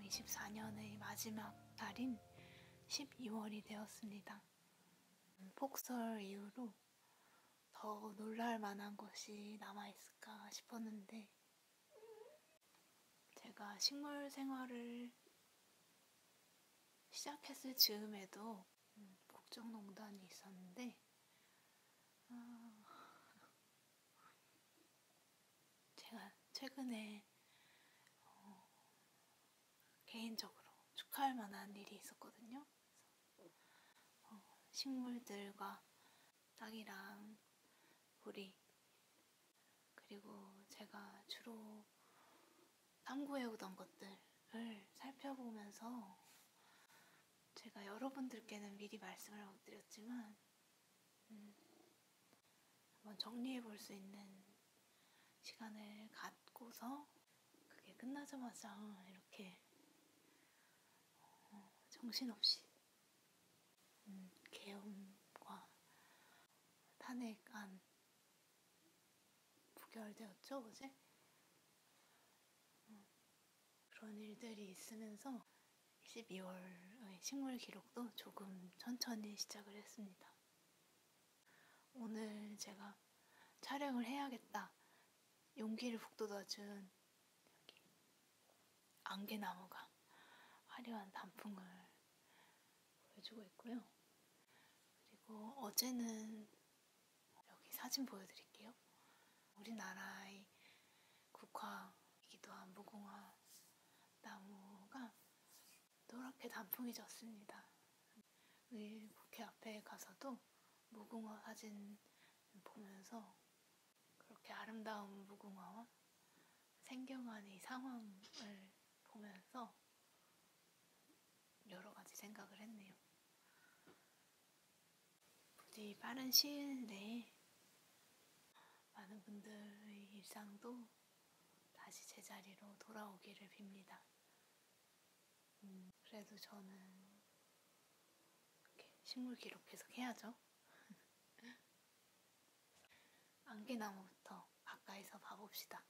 2024년의 마지막 달인 12월이 되었습니다. 폭설 이후로 더 놀랄 만한 것이 남아있을까 싶었는데, 제가 식물 생활을 시작했을 즈음에도 국정농단이 있었는데, 제가 최근에 개인적으로 축하할 만한 일이 있었거든요. 식물들과 땅이랑 우리, 그리고 제가 주로 탐구해오던 것들을 살펴보면서 제가 여러분들께는 미리 말씀을 못 드렸지만 한번 정리해 볼 수 있는 시간을 갖고서 그게 끝나자마자 이렇게 정신없이 계엄과 탄핵안 부결되었죠, 어제? 그런 일들이 있으면서 12월의 식물 기록도 조금 천천히 시작을 했습니다. 오늘 제가 촬영을 해야겠다 용기를 북돋아준 안개나무가 화려한 단풍을 보여주고 있고요. 그리고 어제는 여기 사진 보여드릴게요. 우리나라의 국화이기도 한 무궁화 나무가 노랗게 단풍이 졌습니다. 국회 앞에 가서도 무궁화 사진 보면서 그렇게 아름다운 무궁화와 생경한 이 상황을 보면서 여러 가지 생각을 했네요. 부디 빠른 시일 내에 많은 분들의 일상도 다시 제자리로 돌아오기를 빕니다. 그래도 저는 이렇게 식물 기록 계속 해야죠. 안개나무부터 가까이서 봐봅시다.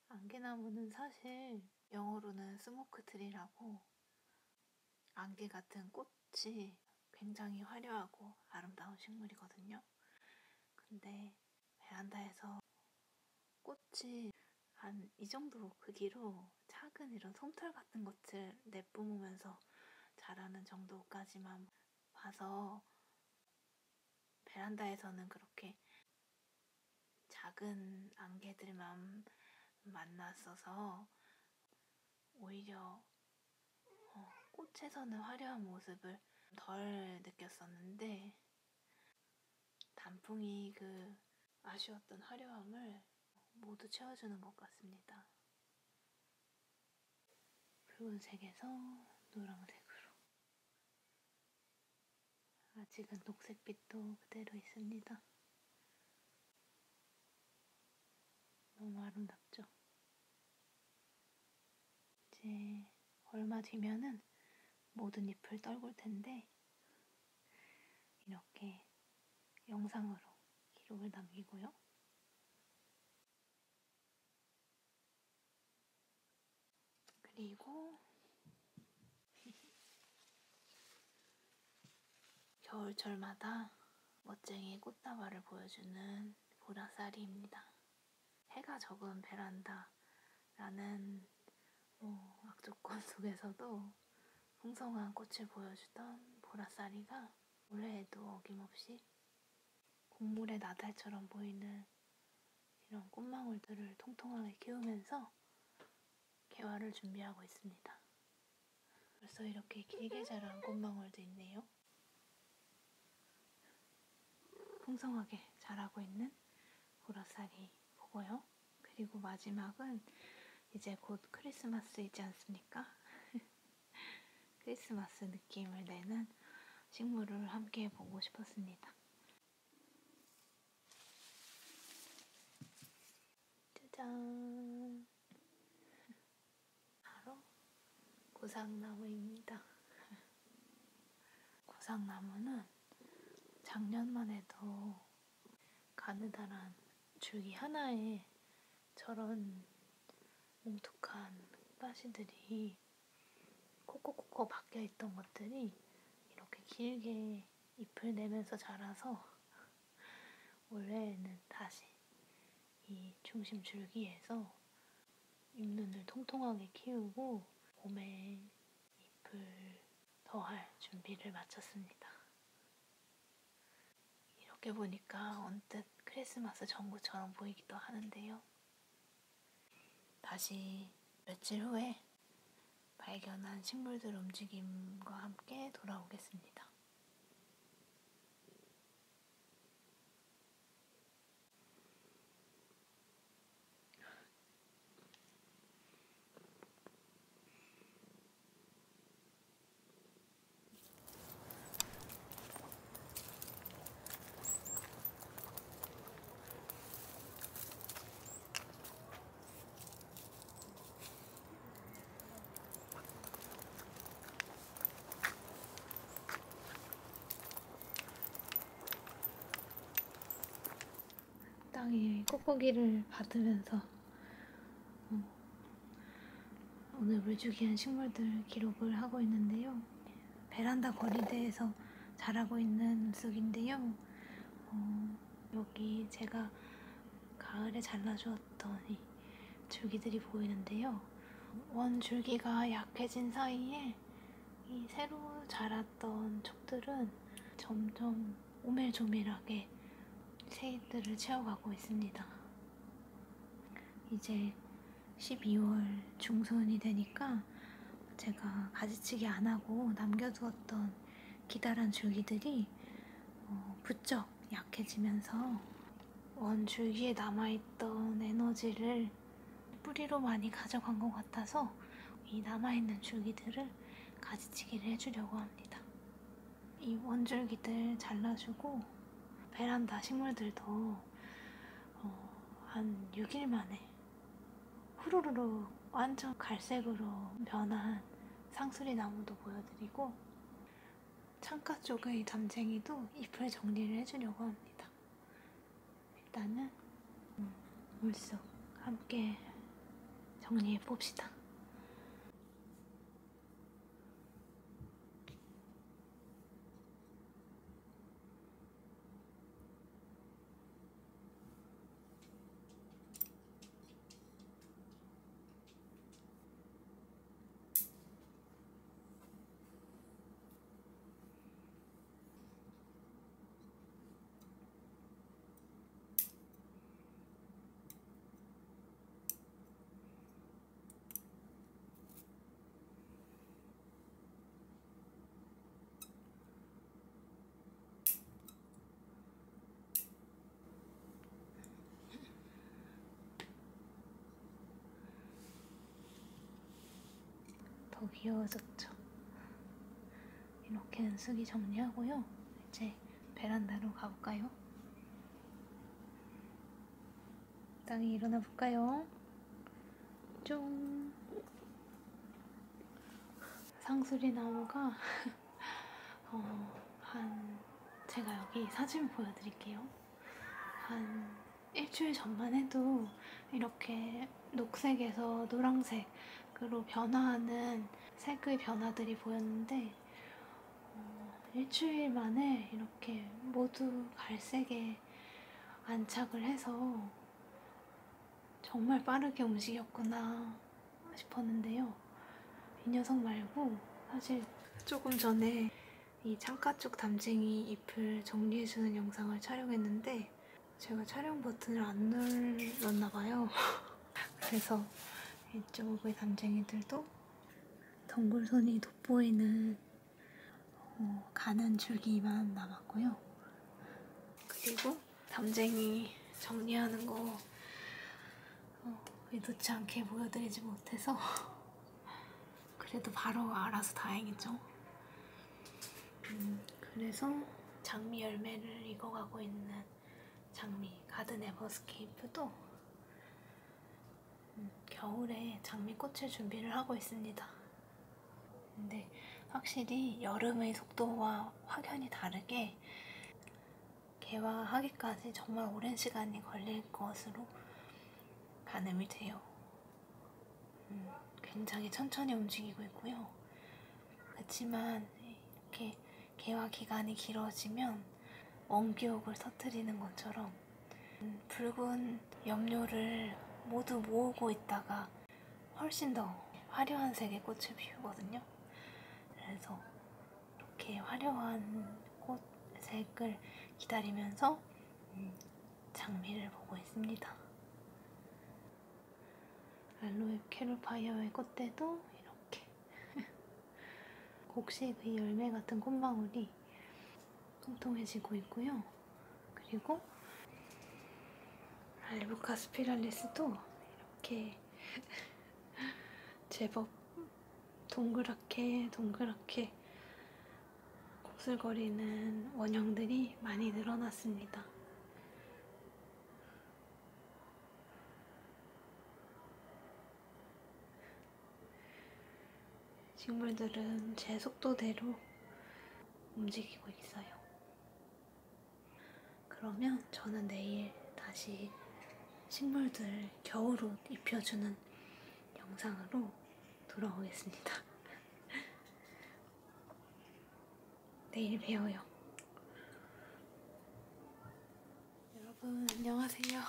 안개나무는 사실 영어로는 스모크 트리라고 안개 같은 꽃이 굉장히 화려하고 아름다운 식물이거든요. 근데 베란다에서 꽃이 한 이 정도 크기로 작은 이런 솜털 같은 것을 내뿜으면서 자라는 정도까지만 봐서 베란다에서는 그렇게 작은 안개들만 만났어서 오히려 꽃에서는 화려한 모습을 덜 느꼈었는데 단풍이 그 아쉬웠던 화려함을 모두 채워주는 것 같습니다. 붉은색에서 노란색으로, 아직은 녹색빛도 그대로 있습니다. 너무 아름답죠? 이제 얼마 뒤면은 모든 잎을 떨굴 텐데 이렇게 영상으로 기록을 남기고요. 그리고 겨울철마다 멋쟁이 꽃다발을 보여주는 보라쌀이입니다. 해가 적은 베란다라는 악조건 속에서도 풍성한 꽃을 보여주던 보라쌀이가 올해에도 어김없이 곡물의 나달처럼 보이는 이런 꽃망울들을 통통하게 키우면서 개화를 준비하고 있습니다. 벌써 이렇게 길게 자란 꽃망울도 있네요. 풍성하게 자라고 있는 보라쌀이 보고요. 그리고 마지막은 이제 곧 크리스마스이지 않습니까? 크리스마스 느낌을 내는 식물을 함께 보고 싶었습니다. 짜잔! 바로 고상나무입니다. 고상나무는 작년만 해도 가느다란 줄기 하나에 저런 뭉툭한 가시들이 콕콕콕콕 박혀있던 것들이 이렇게 길게 잎을 내면서 자라서 올해에는 다시 이 중심 줄기에서 잎눈을 통통하게 키우고 봄에 잎을 더할 준비를 마쳤습니다. 이렇게 보니까 언뜻 크리스마스 전구처럼 보이기도 하는데요. 다시 며칠 후에 발견한 식물들 움직임과 함께 돌아오겠습니다. 땅에 뽁뽁이를 받으면서 오늘 물주기한 식물들 기록을 하고 있는데요. 베란다 거리대에서 자라고 있는 쑥인데요. 여기 제가 가을에 잘라주었던 이 줄기들이 보이는데요. 원 줄기가 약해진 사이에 이 새로 자랐던 촉들은 점점 오밀조밀하게 새잎들을 채워가고 있습니다. 이제 12월 중순이 되니까 제가 가지치기 안 하고 남겨두었던 기다란 줄기들이 부쩍 약해지면서 원 줄기에 남아있던 에너지를 뿌리로 많이 가져간 것 같아서 이 남아있는 줄기들을 가지치기를 해주려고 합니다. 이 원줄기들 잘라주고 베란다 식물들도 한 6일 만에 후루루루 완전 갈색으로 변한 상수리 나무도 보여드리고 창가 쪽의 담쟁이도 잎을 정리를 해주려고 합니다. 일단은 물속 함께 정리해 봅시다. 더 귀여워졌죠? 이렇게 은숙이 정리하고요. 이제 베란다로 가볼까요? 땅에 일어나 볼까요? 쫑! 상수리 나무가 제가 여기 사진 보여드릴게요. 한 일주일 전만 해도 이렇게 녹색에서 노란색으로 변화하는 색의 변화들이 보였는데 일주일 만에 이렇게 모두 갈색에 안착을 해서 정말 빠르게 움직였구나 싶었는데요. 이 녀석 말고 사실 조금 전에 이 창가 쪽 담쟁이 잎을 정리해주는 영상을 촬영했는데 제가 촬영 버튼을 안 눌렀나봐요. 그래서 이쪽의 담쟁이들도 덩굴손이 돋보이는 가는 줄기만 남았고요. 그리고 담쟁이 정리하는 거 의도치 않게 보여드리지 못해서 그래도 바로 알아서 다행이죠. 그래서 장미 열매를 익어가고 있는 장미 가든 에버스케이프도 겨울에 장미꽃을 준비를 하고 있습니다. 근데 확실히 여름의 속도와 확연히 다르게 개화하기까지 정말 오랜 시간이 걸릴 것으로 가늠이 돼요. 굉장히 천천히 움직이고 있고요. 그렇지만 이렇게 개화 기간이 길어지면 원기옥을 터뜨리는 것처럼 붉은 염료를 모두 모으고 있다가 훨씬 더 화려한 색의 꽃을 피우거든요. 그래서 이렇게 화려한 꽃색을 기다리면서 장미를 보고 있습니다. 알로에 캐롤파이어의 꽃대도 이렇게 곡식의 열매 같은 꽃망울이 통통해지고 있고요. 그리고 알리부카 스피랄리스도 이렇게 제법 동그랗게 곱슬거리는 원형들이 많이 늘어났습니다. 식물들은 제 속도대로 움직이고 있어요. 그러면 저는 내일 다시 식물들 겨울옷 입혀주는 영상으로 돌아오겠습니다. 내일 봬요. 여러분 안녕하세요.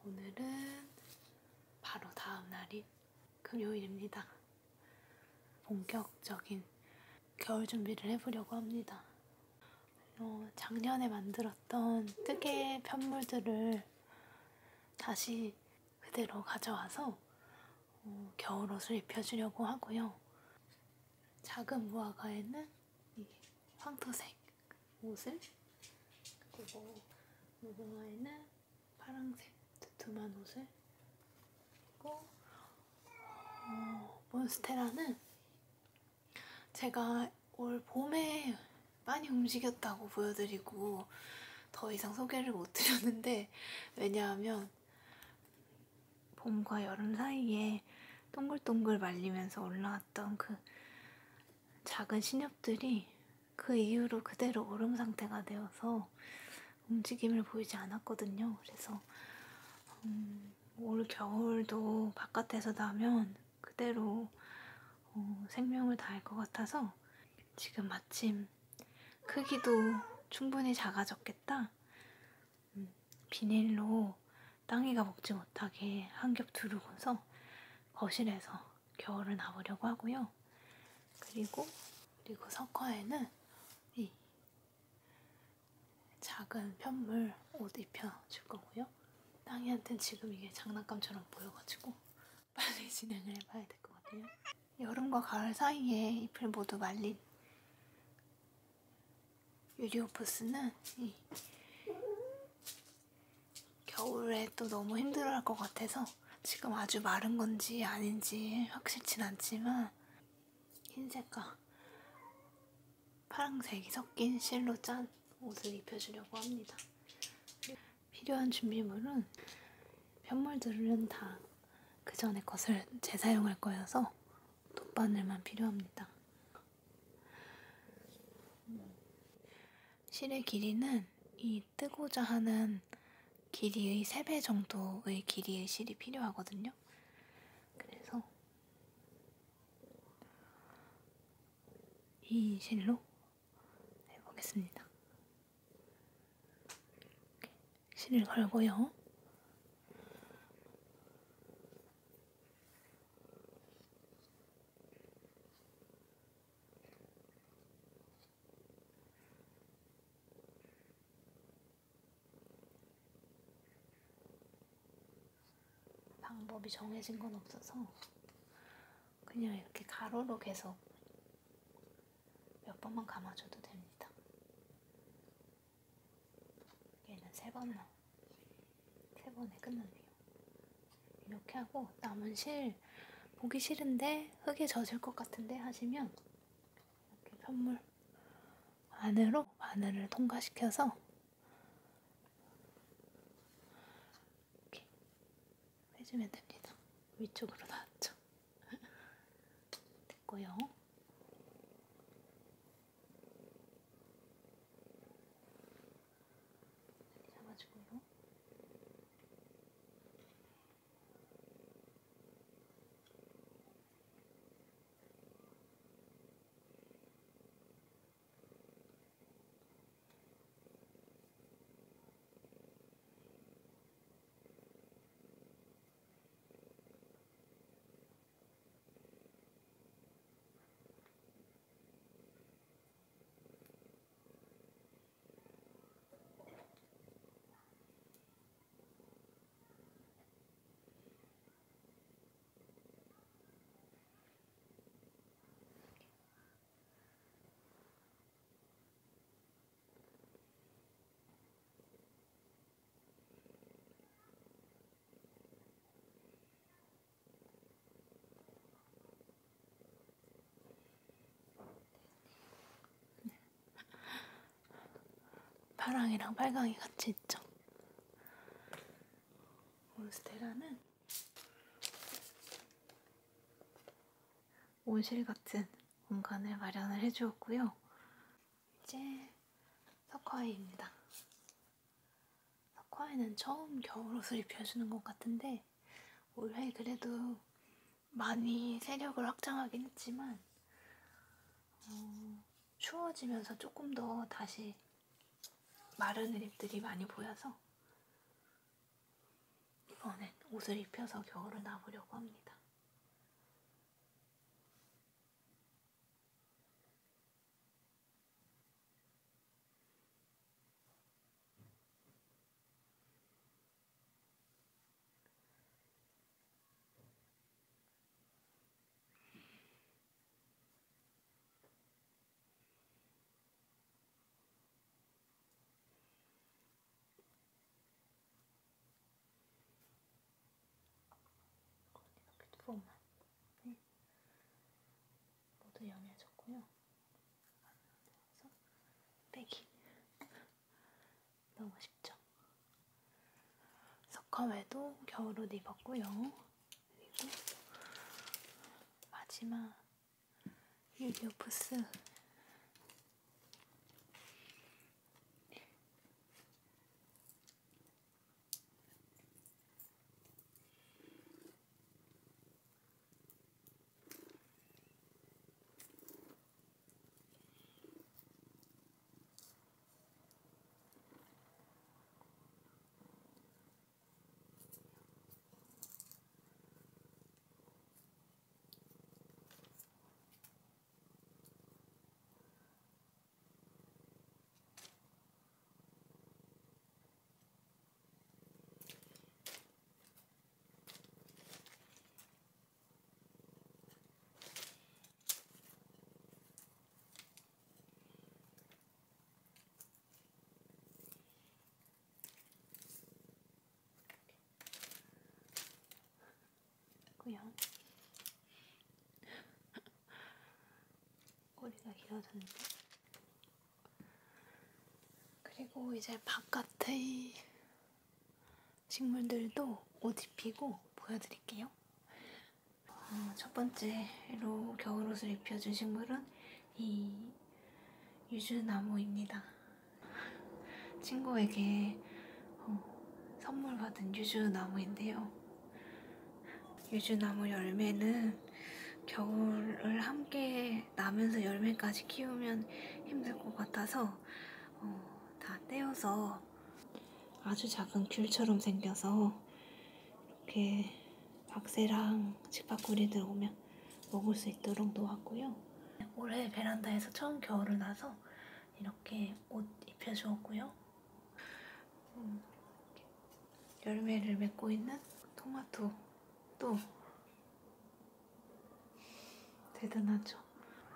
오늘은 바로 다음 날인 금요일입니다. 본격적인 겨울 준비를 해보려고 합니다. 작년에 만들었던 뜨개 편물들을 다시 그대로 가져와서 겨울옷을 입혀주려고 하고요. 작은 무화과에는 이 황토색 옷을, 그리고 무궁화에는 파란색 두툼한 옷을, 그리고 몬스테라는 제가 올 봄에 많이 움직였다고 보여드리고 더 이상 소개를 못 드렸는데, 왜냐하면 봄과 여름 사이에 동글동글 말리면서 올라왔던 그 작은 신엽들이 그 이후로 그대로 얼음 상태가 되어서 움직임을 보이지 않았거든요. 그래서 올 겨울도 바깥에서 나면 그대로 생명을 다할 것 같아서 지금 마침 크기도 충분히 작아졌겠다. 비닐로 땅이가 먹지 못하게 한 겹 두르고서 거실에서 겨울을 나보려고 하고요. 그리고 석화에는 이 작은 편물 옷 입혀줄 거고요. 땅이한테는 지금 이게 장난감처럼 보여가지고 빨리 진행을 해봐야 될 것 같아요. 여름과 가을 사이에 잎을 모두 말린 유리오프스는 이 겨울에 또 너무 힘들어할 것 같아서 지금 아주 마른 건지 아닌지 확실치는 않지만 흰색과 파란색이 섞인 실로 짠 옷을 입혀주려고 합니다. 필요한 준비물은 편물들은 다 그 전에 것을 재사용할 거여서 돗바늘만 필요합니다. 실의 길이는 이 뜨고자 하는 길이의 3배 정도의 길이의 실이 필요하거든요. 그래서 이 실로 해보겠습니다. 실을 걸고요. 방법이 정해진 건 없어서 그냥 이렇게 가로로 계속 몇 번만 감아줘도 됩니다. 얘는 3번에 끝났네요. 이렇게 하고 남은 실 보기 싫은데 흙에 젖을 것 같은데 하시면 이렇게 편물 안으로 바늘을 통과시켜서 이렇게 빼주면 됩니다. 위쪽으로 나왔죠. 됐고요. 파랑이랑 빨강이 같이 있죠. 몬스테라는 온실 같은 공간을 마련을 해주었고요. 이제 석화이입니다. 석화이는 처음 겨울옷을 입혀주는 것 같은데 올해 그래도 많이 세력을 확장하긴 했지만 추워지면서 조금 더 다시 마른 잎들이 많이 보여서 이번엔 옷을 입혀서 겨울을 나보려고 합니다. 뷰티풀만 모두 영해졌고요. 그래서 빼기 너무 쉽죠? 석화외도 겨울옷 입었고요. 그리고 마지막 유리오프스 고요. 꼬리가 길어졌는데. 그리고 이제 바깥의 식물들도 옷 입히고 보여드릴게요. 첫 번째로 겨울옷을 입혀준 식물은 이 유주나무입니다. 친구에게 선물 받은 유주나무인데요. 유주나무 열매는 겨울을 함께 나면서 열매까지 키우면 힘들 것 같아서 다 떼어서 아주 작은 귤처럼 생겨서 이렇게 박새랑 집밥구리들 오면 먹을 수 있도록 놓았고요. 올해 베란다에서 처음 겨울을 나서 이렇게 옷 입혀주었고요. 열매를 맺고 있는 토마토도 대단하죠.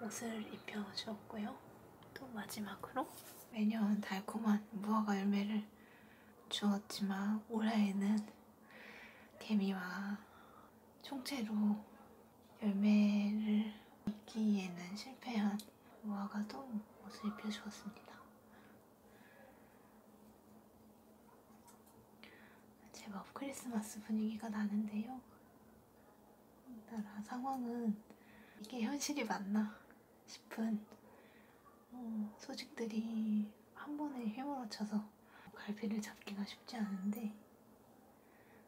옷을 입혀주었고요. 또 마지막으로 매년 달콤한 무화과 열매를 주었지만 올해에는 개미와 총체로 열매를 맺기에는 실패한 무화과도 옷을 입혀주었습니다. 제법 크리스마스 분위기가 나는데요. 따라 상황은 이게 현실이 맞나 싶은 소식들이 한 번에 휘몰아쳐서 갈피를 잡기가 쉽지 않은데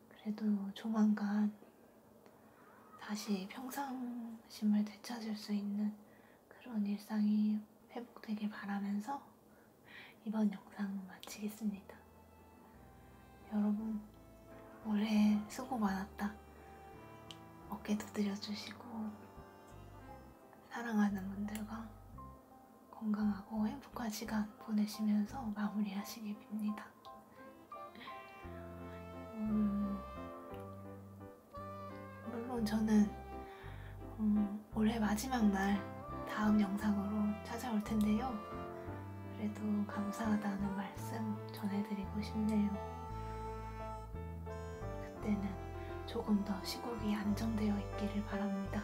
그래도 조만간 다시 평상심을 되찾을 수 있는 그런 일상이 회복되길 바라면서 이번 영상 마치겠습니다. 여러분 올해 수고 많았다. 어깨 두드려주시고 사랑하는 분들과 건강하고 행복한 시간 보내시면서 마무리하시길 빕니다. 물론 저는 올해 마지막 날 다음 영상으로 찾아올 텐데요. 그래도 감사하다는 말씀 전해드리고 싶네요. 그때는 조금 더 시국이 안정되어 있기를 바랍니다.